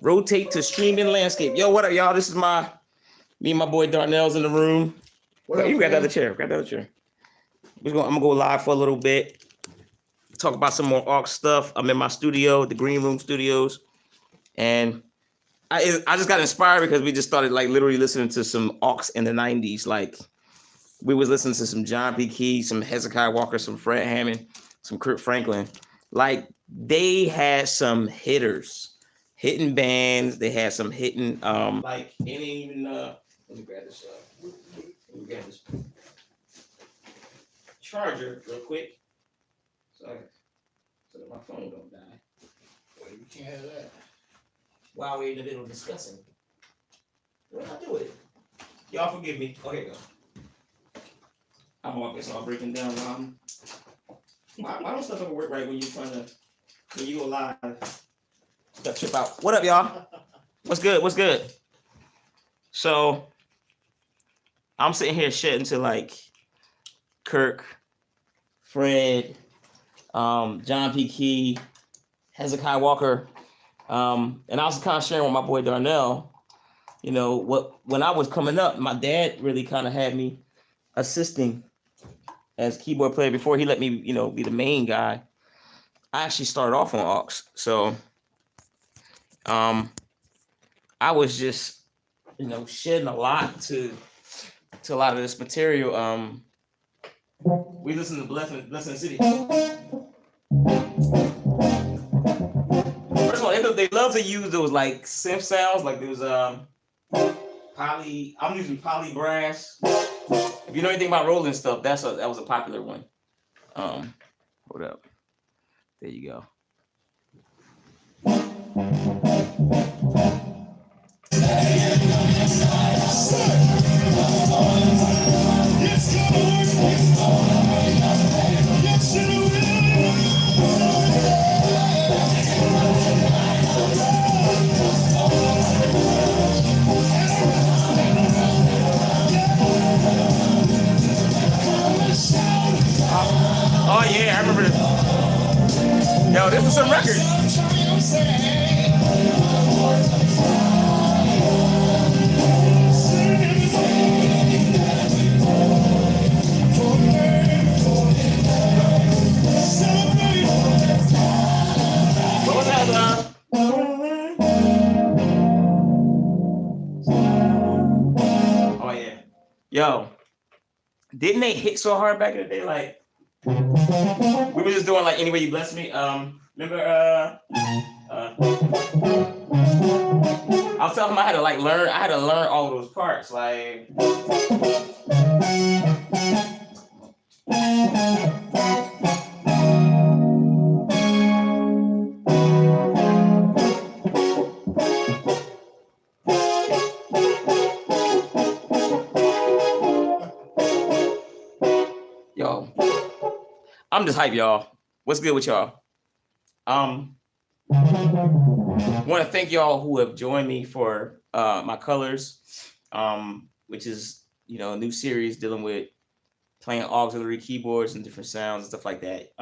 Rotate to streaming landscape. Yo, what up, y'all? This is me and my boy Darnell's in the room. What up, You grab the other fam? chair. Grab the other chair. I'm gonna go live for a little bit. Talk about some more AUX stuff. I'm in my studio, the Green Room Studios, and I just got inspired because we just started like literally listening to some AUX in the 90s. Like we was listening to some John P. Key, some Hezekiah Walker, some Fred Hammond, some Kurt Franklin. Like they had some hitters, hitting bands. They had some hitting like it ain't even let me grab this let me grab this charger real quick. So that my phone don't die. Well, you can't have that. While we're in the middle of discussing. What did I do with it? Y'all forgive me. Oh, here you go. I'm all breaking down. Why don't stuff ever work right when you go live? Stuff trip out. What up, y'all? What's good? What's good? So I'm sitting here shedding to like Kirk, Fred, John P. Key, Hezekiah Walker. And I was kind of sharing with my boy Darnell, you know, when I was coming up, my dad really kind of had me assisting as keyboard player before he let me, you know, be the main guy. I actually started off on AUX. So I was just, you know, shedding a lot to a lot of this material. We listened to Blessing City. First of all, they love to use those like synth sounds, like there was I'm using poly brass. If you know anything about rolling stuff, that was a popular one. Hold up. There you go. Oh yeah, I remember this. Yo, this is some records. What was that? Oh yeah. Yo, didn't they hit so hard back in the day? Like we were just doing like Any Way You Bless Me. Remember I was telling him I had to learn all those parts. Like yo, I'm just hype, y'all. What's good with y'all? Want to thank y'all who have joined me for my colors, which is, you know, a new series dealing with playing auxiliary keyboards and different sounds and stuff like that.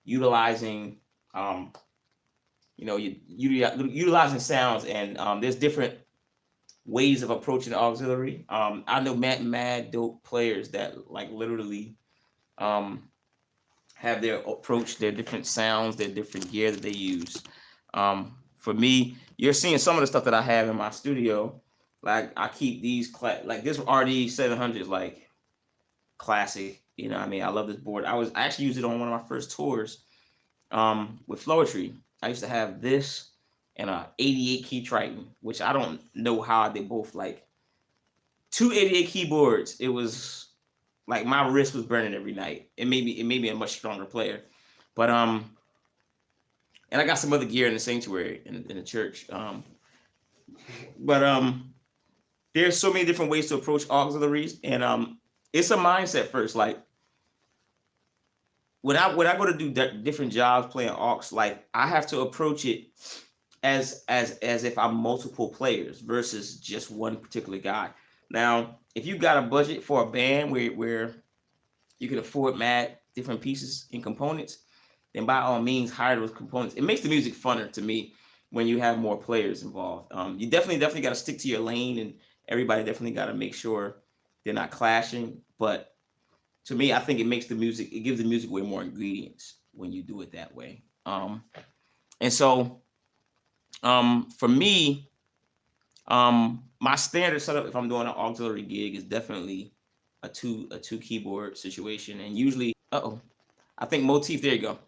Utilizing, you know, utilizing sounds, and there's different ways of approaching the auxiliary. I know mad dope players that like literally have their approach, their different sounds, their different gear that they use. For me, you're seeing some of the stuff that I have in my studio. Like I keep these like this RD 700 is like classic. You know what I mean? I love this board. I actually used it on one of my first tours with Floetry. I used to have this and a 88 key Triton, which I don't know how they both like. 288 keyboards. It was like my wrist was burning every night. It made me a much stronger player. But and I got some other gear in the sanctuary in the church. But there's so many different ways to approach auxiliaries, and it's a mindset first. Like when I go to do different jobs playing aux, like I have to approach it as if I'm multiple players versus just one particular guy. Now, if you got a budget for a band where you can afford mad different pieces and components, then by all means hire those components. It makes the music funner to me. when you have more players involved. You definitely got to stick to your lane, and everybody definitely got to make sure they're not clashing. But to me, I think it gives the music way more ingredients when you do it that way. And so for me, my standard setup if I'm doing an auxiliary gig is definitely a two keyboard situation, and usually I think motif. There you go.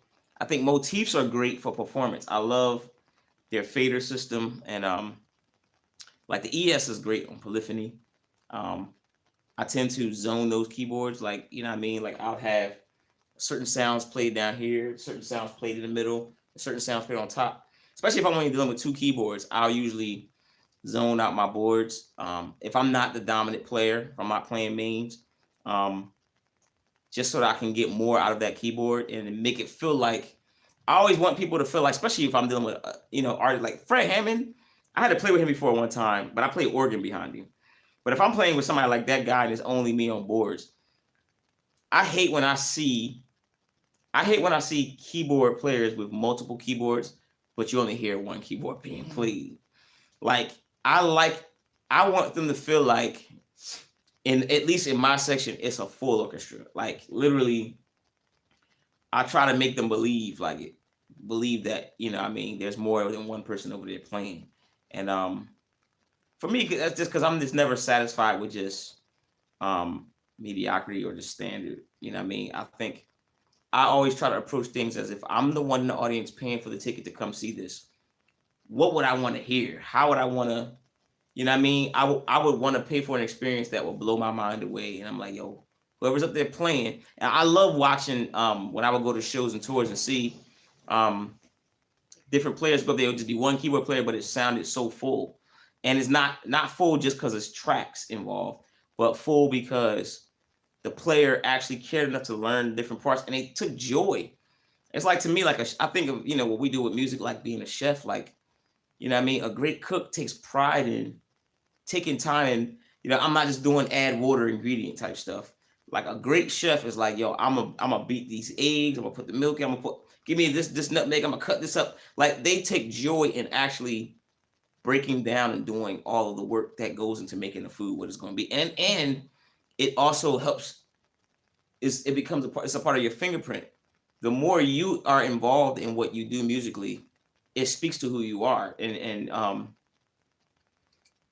I think motifs are great for performance. I love their fader system, and like the ES is great on polyphony. I tend to zone those keyboards, like, you know what I mean? Like, I'll have certain sounds played down here, certain sounds played in the middle, certain sounds played on top. Especially if I'm only dealing with two keyboards, I'll usually zone out my boards. If I'm not the dominant player, if I'm not playing mains, just so that I can get more out of that keyboard and make it feel like, I always want people to feel like, especially if I'm dealing with, artists like Fred Hammond. I had to play with him before one time, but I played organ behind him. But if I'm playing with somebody like that guy and it's only me on boards, I hate when I see keyboard players with multiple keyboards, but you only hear one keyboard being played. Like, I want them to feel like, at least in my section, it's a full orchestra. Like, literally, I try to make them believe that, there's more than one person over there playing. And for me, that's just because I'm just never satisfied with just mediocrity or just standard. You know what I mean? I think I always try to approach things as if I'm the one in the audience paying for the ticket to come see this. What would I want to hear? How would I want to, you know what I mean? I would want to pay for an experience that will blow my mind away. And I'm like, yo, whoever's up there playing. And I love watching when I would go to shows and tours and see different players go up there. It would just be one keyboard player, but it sounded so full. And it's not full just because there's tracks involved, but full because the player actually cared enough to learn different parts, and they took joy. It's like, to me, like I think of, what we do with music, like being a chef, like, you know what I mean? A great cook takes pride in taking time, and, I'm not just doing add water ingredient type stuff. Like, a great chef is like, yo, I'm gonna beat these eggs, I'm gonna put the milk in, give me this nutmeg, I'm gonna cut this up. Like, they take joy in actually breaking down and doing all of the work that goes into making the food what it's going to be, and it also helps. It's a part of your fingerprint. The more you are involved in what you do musically, it speaks to who you are, and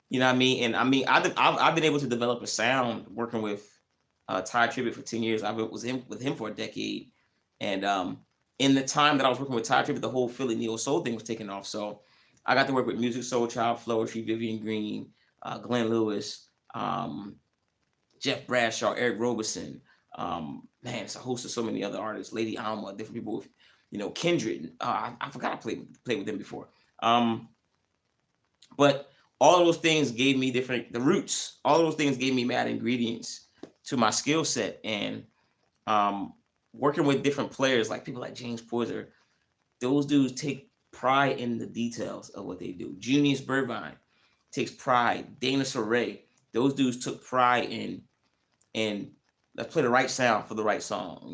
you know what I mean. And I mean, I've been able to develop a sound working with Ty Tribbett for 10 years. I was with him for a decade, and in the time that I was working with Ty Tribbett, the whole Philly neo soul thing was taking off. So I got to work with Music Soul Child, Floetry, Vivian Green, Glenn Lewis, Jeff Bradshaw, Eric Robeson. It's a host of so many other artists, Lady Alma, different people with, Kindred. I forgot I played with them before. But all of those things gave me the roots. All of those things gave me mad ingredients to my skill set. And working with different players, like people like James Porter, those dudes take pride in the details of what they do. Junius Burbine takes pride. Dana Saray, those dudes took pride in let's play the right sound for the right song.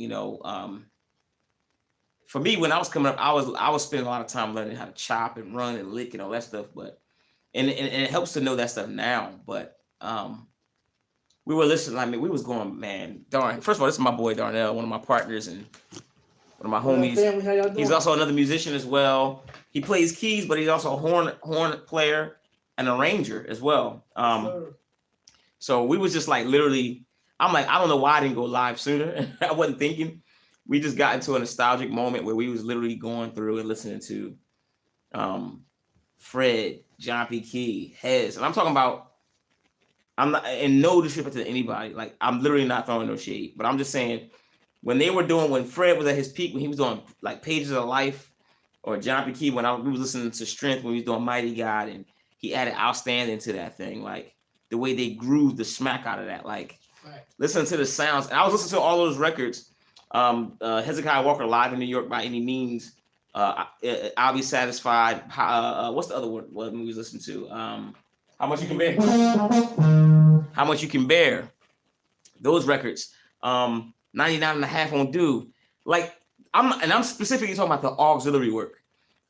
For me, when I was coming up, I was spending a lot of time learning how to chop and run and lick and all that stuff. But and it helps to know that stuff now. But we were listening. I mean, we was going, man. First of all, this is my boy Darnell, one of my partners and one of my homies. Family, he's also another musician as well. He plays keys, but he's also a horn player and arranger as well. So we was just like literally, I'm like, I don't know why I didn't go live sooner. I wasn't thinking. We just got into a nostalgic moment where we was literally going through and listening to Fred, John P. Key, Hez. And I'm talking about, I'm not in no disrespect to anybody. Like, I'm literally not throwing no shade, but I'm just saying, when Fred was at his peak, when he was doing like Pages of Life, or John P. Key, we was listening to Strength, when he was doing Mighty God, and he added Outstanding to that thing, like the way they grooved the smack out of that, like listen to the sounds. And I was listening to all those records, Hezekiah Walker Live in New York by Any Means, I'll Be Satisfied. What's the other one we was listening to? How Much You Can Bear. How Much You Can Bear. Those records. 99 and a half on Do. Like, I'm specifically talking about the auxiliary work.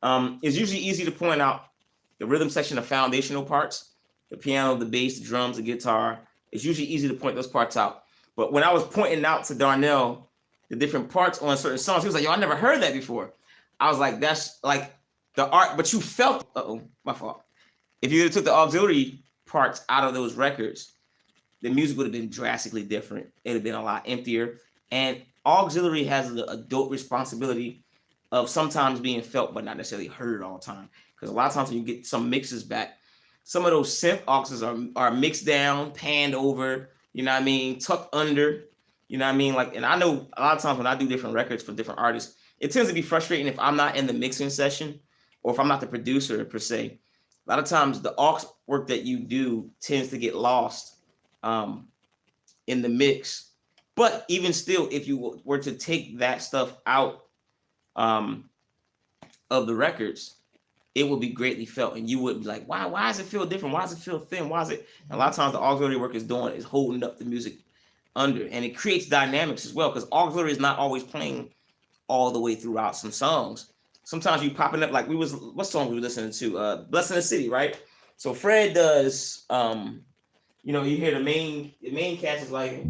It's usually easy to point out the rhythm section, the foundational parts, the piano, the bass, the drums, the guitar. It's usually easy to point those parts out. But when I was pointing out to Darnell the different parts on certain songs, he was like, yo, I never heard that before. I was like, that's like the art, but you felt, my fault. If you took the auxiliary parts out of those records, the music would have been drastically different. It'd have been a lot emptier. And auxiliary has the adult responsibility of sometimes being felt, but not necessarily heard all the time. Because a lot of times when you get some mixes back, some of those synth auxes are mixed down, panned over, you know what I mean, tucked under, you know what I mean? Like, and I know a lot of times when I do different records for different artists, it tends to be frustrating if I'm not in the mixing session or if I'm not the producer per se. A lot of times the aux work that you do tends to get lost in the mix. But even still, if you were to take that stuff out of the records, it would be greatly felt, and you would be like, why does it feel different? Why does it feel thin? Why is it? And a lot of times the auxiliary work is holding up the music under, and it creates dynamics as well, because auxiliary is not always playing all the way throughout some songs. Sometimes you popping up, like what song we were listening to? Blessing the City, right? So Fred does, you hear the main cast is like,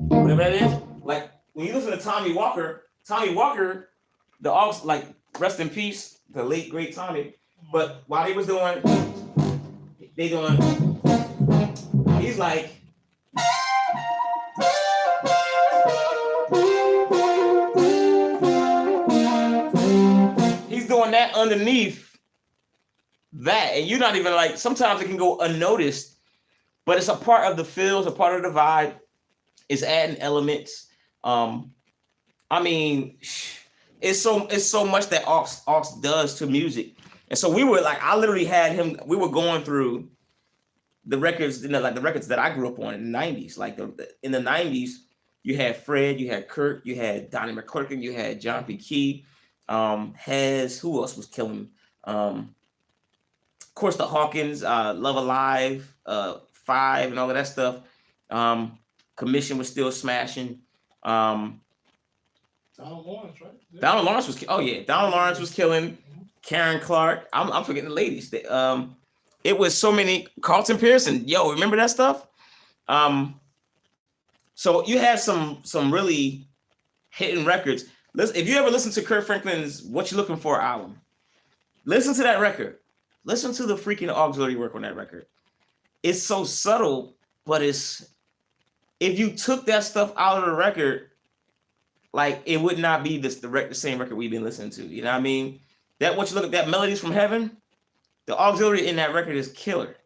whatever that is. Like when you listen to Tommy Walker, the aux, like rest in peace, the late great Tommy. But while he's like, he's doing that underneath that, and you're not even like, sometimes it can go unnoticed, but it's a part of the feel, it's a part of the vibe. It's adding elements. I mean, it's so much that aux does to music. And so we were like, I literally had him, we were going through the records, like the records that I grew up on in the 90s. Like in the 90s, you had Fred, you had Kurt, you had Donnie McClurkin, you had John P. Key, Hez, who else was killing? Of course, the Hawkins, Love Alive, Five, and all of that stuff. Commission was still smashing. Donald Lawrence, right? Yeah. Donald Lawrence was, Donald Lawrence was killing. Karen Clark. I'm forgetting the ladies. It was so many. Carlton Pearson. Yo, remember that stuff? So you had some really hitting records. Listen, if you ever listen to Kurt Franklin's "What You Looking For" album, listen to that record. Listen to the freaking auxiliary work on that record. It's so subtle, but if you took that stuff out of the record, like it would not be the same record we've been listening to. You know what I mean? That what you look at, that Melodies from Heaven, the auxiliary in that record is killer.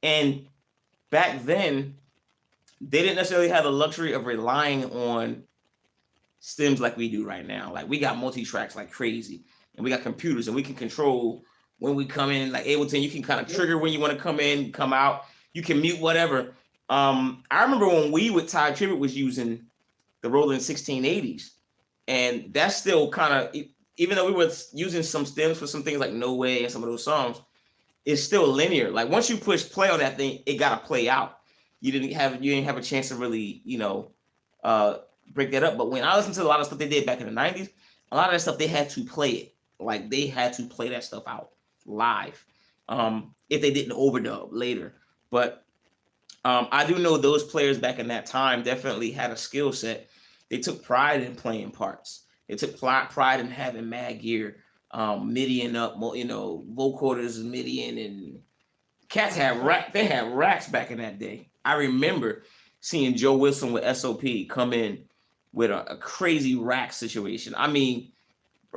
And back then, they didn't necessarily have the luxury of relying on stems like we do right now. Like we got multi-tracks like crazy, and we got computers, and we can control when we come in. Like Ableton, you can kind of trigger when you want to come in, come out. You can mute whatever. I remember when we with Ty Tribbett was using the Roland 1680s, and that's still kind of, even though we were using some stems for some things like No Way and some of those songs, it's still linear. Like once you push play on that thing, it got to play out. You didn't have a chance to really, break that up. But when I listened to a lot of stuff they did back in the 90s, a lot of that stuff, they had to play it. Like they had to play that stuff out live if they didn't overdub later. But I do know those players back in that time definitely had a skill set. They took pride in playing parts. They took pride in having mad gear, middying up, vocoders middying, and cats had they had racks back in that day. I remember seeing Joe Wilson with SOP come in with a crazy rack situation. I mean,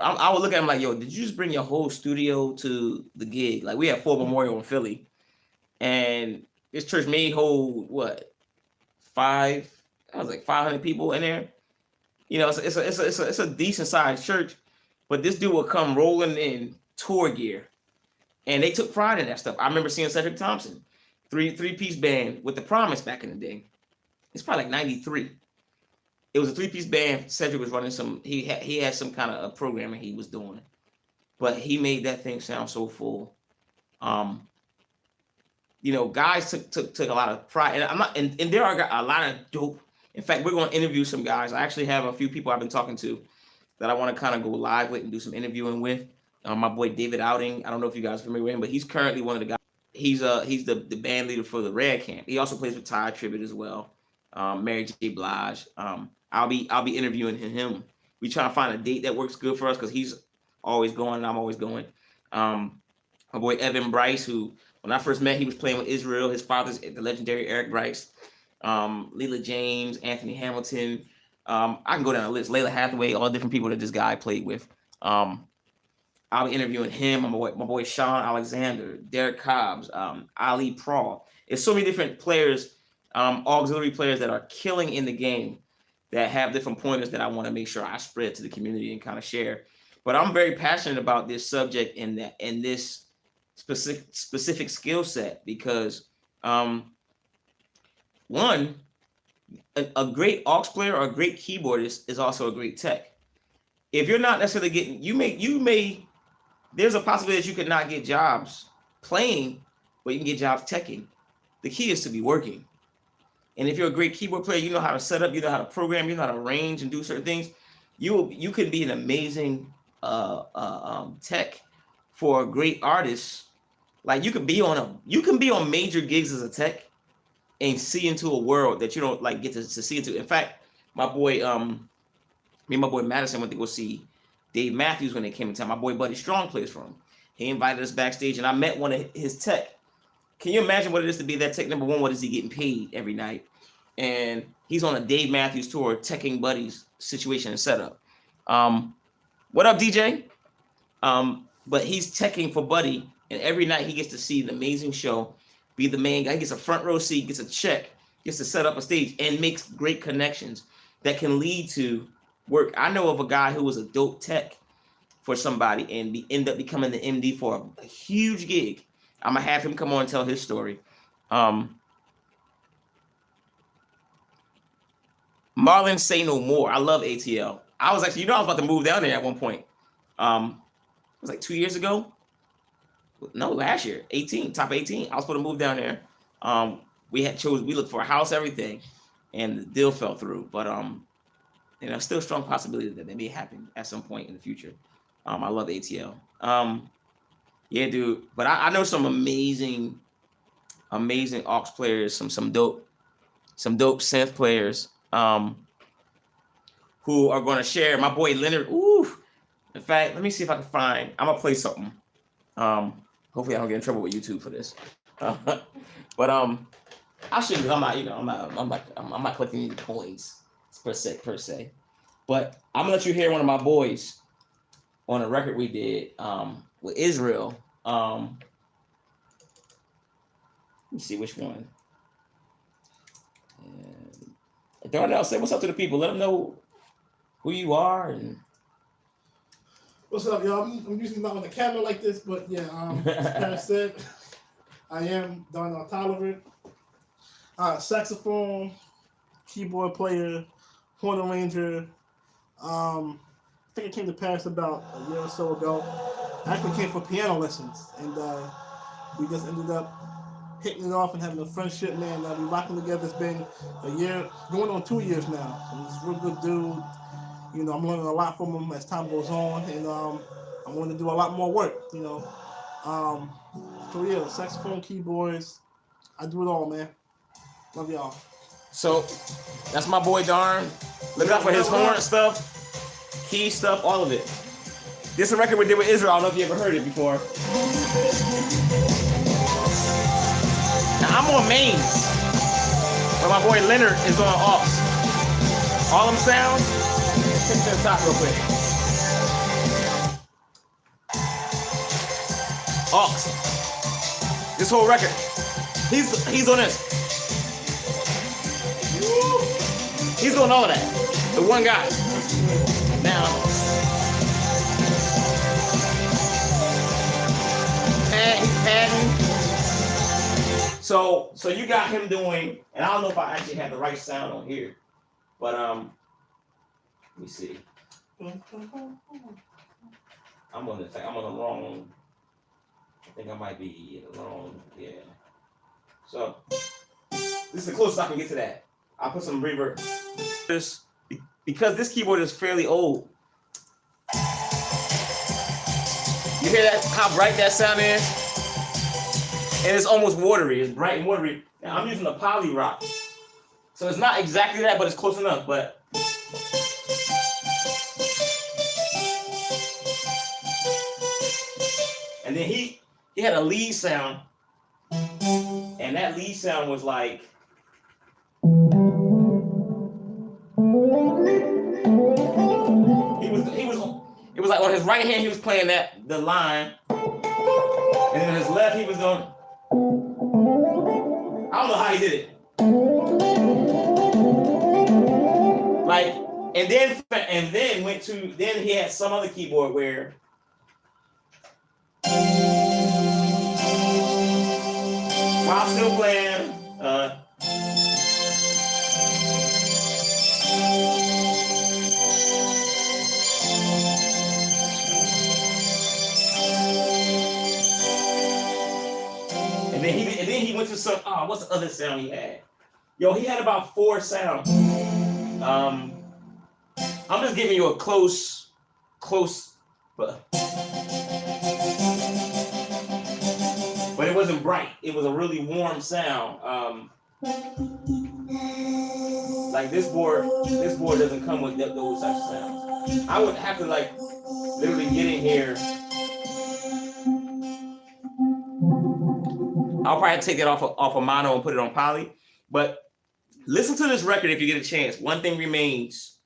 I would look at him like, yo, did you just bring your whole studio to the gig? Like we had Ford Memorial in Philly, and this church may hold what, 500 people in there. It's a decent sized church, but this dude would come rolling in tour gear, and they took pride in that stuff. I remember seeing Cedric Thompson, three-piece band with The Promise back in the day. It's probably like 93. It was a 3-piece band. Cedric was running he had some kind of programming he was doing, but he made that thing sound so full. Guys took a lot of pride, and there are a lot of dope In fact, we're going to interview some guys. I actually have a few people I've been talking to that I want to kind of go live with and do some interviewing with. My boy David Outing. I don't know if you guys are familiar with him, but he's currently one of the guys. He's the band leader for the Red Camp. He also plays with Ty Tribbett as well. Mary J. Blige. I'll be interviewing him. We try to find a date that works good for us because he's always going and I'm always going. My boy Evan Bryce, who when I first met, he was playing with Israel. His father's the legendary Eric Bryce. Leela James, Anthony Hamilton. I can go down the list. Layla Hathaway, all different people that this guy played with. I'll be interviewing him. My boy Sean Alexander, Derek Cobbs, Ali Prawl. It's so many different players, auxiliary players that are killing in the game that have different pointers that I want to make sure I spread to the community and kind of share. But I'm very passionate about this subject and this specific skill set because one, a great aux player or a great keyboardist is also a great tech. If you're not necessarily getting, you may there's a possibility that you could not get jobs playing, but you can get jobs teching. The key is to be working. And if you're a great keyboard player, you know how to set up, you know how to program, you know how to arrange and do certain things. You could be an amazing tech for a great artist. Like you can be on major gigs as a tech and see into a world that you don't like get to see into. In fact, my boy, me and my boy Madison went to go see Dave Matthews when they came in town. My boy Buddy Strong plays for him. He invited us backstage, and I met one of his tech. Can you imagine what it is to be that tech? Number one, what is he getting paid every night? And he's on a Dave Matthews tour, teching Buddy's situation and setup. What up, DJ? But he's teching for Buddy, and every night he gets to see an amazing show, be the main guy. He gets a front row seat, gets a check, gets to set up a stage, and makes great connections that can lead to work. I know of a guy who was a dope tech for somebody and end up becoming the MD for a huge gig. I'm gonna have him come on and tell his story. Marlon Say No More. I love ATL. I was actually, I was about to move down there at one point. It was like 2 years ago. No, last year, 18, top 18. I was supposed to move down there. We looked for a house, everything, and the deal fell through. But still a strong possibility that may happen at some point in the future. I love ATL. Yeah, dude. But I know some amazing aux players, some dope synth players, who are going to share. My boy Leonard. Ooh. In fact, let me see if I can find. I'm gonna play something. Hopefully I don't get in trouble with YouTube for this. But I'll show you. I'm not collecting any coins per se. But I'm gonna let you hear one of my boys on a record we did with Israel. Let me see which one. And Darnell, say what's up to the people. Let them know who you are and. What's up, y'all? I'm usually not on the camera like this, but yeah, as Paris said, I am Darnell Tolliver, saxophone, keyboard player, horn arranger. I think I came to Paris about a year or so ago. I actually came for piano lessons, and we just ended up hitting it off and having a friendship, man. We rocking together. It's been a year, going on 2 years now. So he's a real good dude. I'm learning a lot from him as time goes on, and I'm going to do a lot more work, So yeah, saxophone, keyboards, I do it all, man. Love y'all. So that's my boy Darn. Look out for his horn stuff, key stuff, all of it. This is a record we did with Israel. I don't know if you ever heard it before. Now I'm on mains, but my boy Leonard is on aux. All them sounds. Take to the top real quick. Aux. This whole record. He's on this. He's doing all of that. The one guy. Now. He's padding. So you got him doing, and I don't know if I actually have the right sound on here, but let me see. I'm on the wrong. I think I might be in the wrong. Yeah. So this is the closest I can get to that. I'll put some reverb. Because this keyboard is fairly old. You hear that? How bright that sound is? And it's almost watery. It's bright and watery. Now I'm using a poly rock. So it's not exactly that, but it's close enough. But and then he had a lead sound. And that lead sound was like it was like on his right hand he was playing the line, and then on his left he was going. I don't know how he did it. Like, and then went to then he had some other keyboard where while still playing and then he went to some what's the other sound he had? Yo, he had about 4 sounds. I'm just giving you a close but it wasn't bright. It was a really warm sound. Like this board doesn't come with those types of sounds. I would have to like literally get in here. I'll probably take it off of mono and put it on poly. But listen to this record if you get a chance. One Thing Remains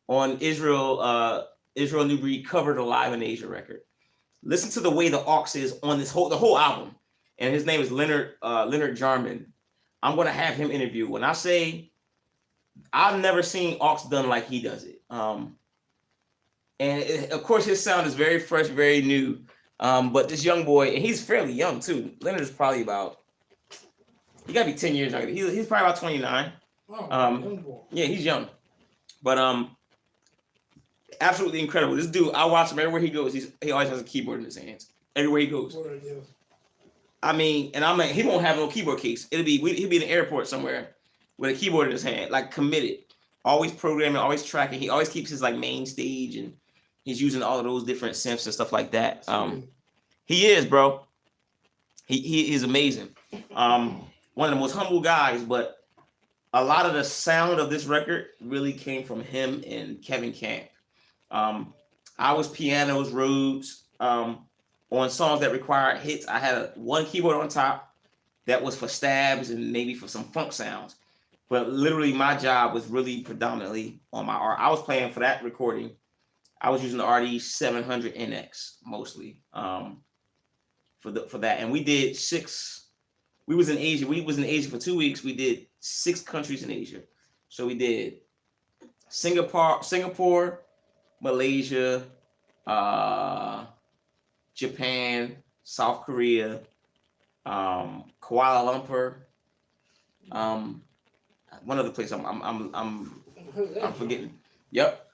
on Israel New Breed covered a Live in Asia record. Listen to the way the aux is on the whole album. And his name is Leonard Jarmon. I'm gonna have him interview. When I say I've never seen aux done like he does it. Of course his sound is very fresh, very new. But this young boy, and he's fairly young too. Leonard is probably he gotta be 10 years younger. He's probably about 29. Yeah, he's young. But absolutely incredible. This dude, I watch him everywhere he goes. He always has a keyboard in his hands. Everywhere he goes. I mean, and I'm like, he won't have no keyboard case. He'll be in the airport somewhere with a keyboard in his hand, like committed. Always programming, always tracking. He always keeps his like main stage, and he's using all of those different synths and stuff like that. He is, bro. He is amazing. One of the most humble guys, but a lot of the sound of this record really came from him and Kevin Camp. I was pianos, Rhodes. On songs that required hits, I had one keyboard on top that was for stabs and maybe for some funk sounds. But literally my job was really predominantly on my art. I was playing for that recording. I was using the RD 700 NX mostly for that. And we did 6. We was in Asia. We was in Asia for 2 weeks. We did 6 countries in Asia. So we did Singapore, Malaysia, Japan, South Korea, Kuala Lumpur, one other place I'm forgetting. Yep.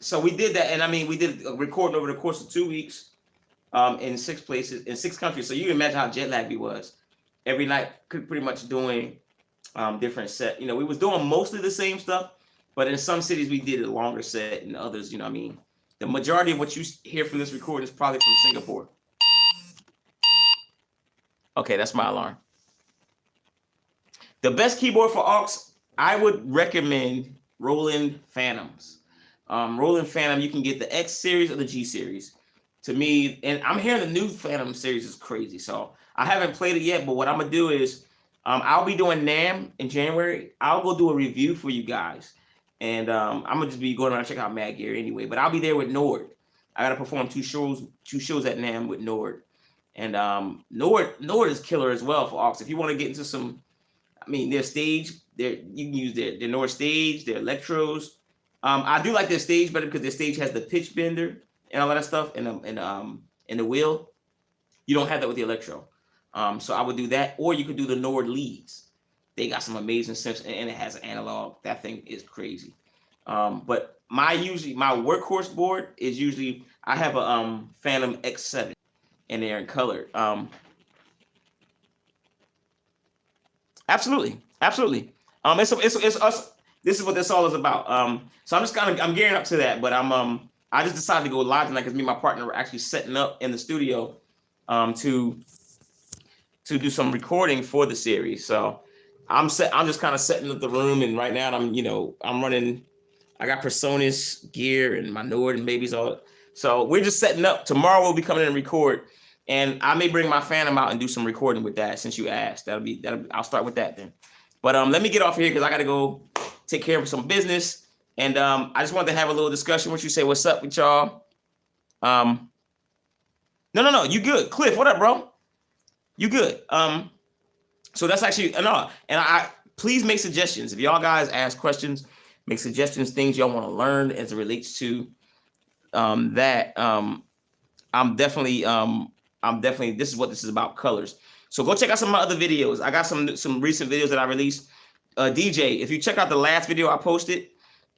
So we did that, and I mean we did a recording over the course of 2 weeks, in 6 places, in 6 countries. So you can imagine how jet lagged we was. Every night, pretty much doing different set. You know, we was doing mostly the same stuff, but in some cities we did a longer set, and others, you know what I mean. The majority of what you hear from this recording is probably from Singapore. Okay, that's my alarm. The best keyboard for aux, I would recommend Roland Phantoms. Roland Phantom, you can get the X series or the G series. To me, and I'm hearing the new Phantom series is crazy. So I haven't played it yet, but what I'm gonna do is I'll be doing NAMM in January. I'll go do a review for you guys. And I'm gonna just be going around and check out Mad Gear anyway. But I'll be there with Nord. I gotta perform 2 shows at NAMM with Nord. And Nord is killer as well for aux. If you want to get into some, I mean, their stage, you can use their Nord stage, their electros. I do like their stage better because their stage has the pitch bender and all that stuff, and the wheel. You don't have that with the electro. So I would do that, or you could do the Nord leads. They got some amazing synths, and it has an analog. That thing is crazy. But my workhorse board is usually, I have a Phantom X7, and they're in color. Absolutely. It's us. This is what this all is about. So I'm gearing up to that, but I just decided to go live tonight because me and my partner were actually setting up in the studio, to do some recording for the series. So I'm just kind of setting up the room, and right now I'm running. I got Personas gear and my Nord and babies all. So we're just setting up. Tomorrow we'll be coming in and record, and I may bring my Phantom out and do some recording with that since you asked. I'll start with that then. But let me get off here because I got to go take care of some business. And I just wanted to have a little discussion with you. Say what's up with y'all. No, you good. Cliff, what up, bro? You good. So that's actually no. And I please make suggestions. If y'all guys ask questions, make suggestions, things y'all want to learn as it relates to that. I'm definitely this is what this is about, colors. So go check out some of my other videos. I got some recent videos that I released. DJ, if you check out the last video I posted,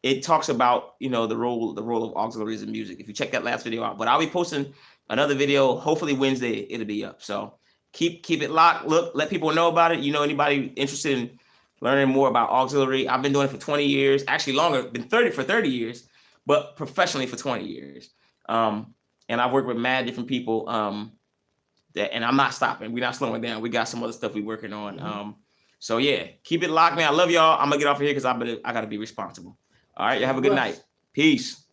it talks about the role of auxiliaries in music. If you check that last video out, but I'll be posting another video. Hopefully Wednesday it'll be up. So keep it locked. Look, let people know about it. Anybody interested in learning more about auxiliary? I've been doing it for 20 years, actually longer. Been 30 years, but professionally for 20 years. And I've worked with mad different people. And I'm not stopping. We're not slowing down. We got some other stuff we're working on. Mm-hmm. So yeah, keep it locked, man. I love y'all. I'm gonna get off of here because I gotta be responsible. All right, you have a good night. Peace.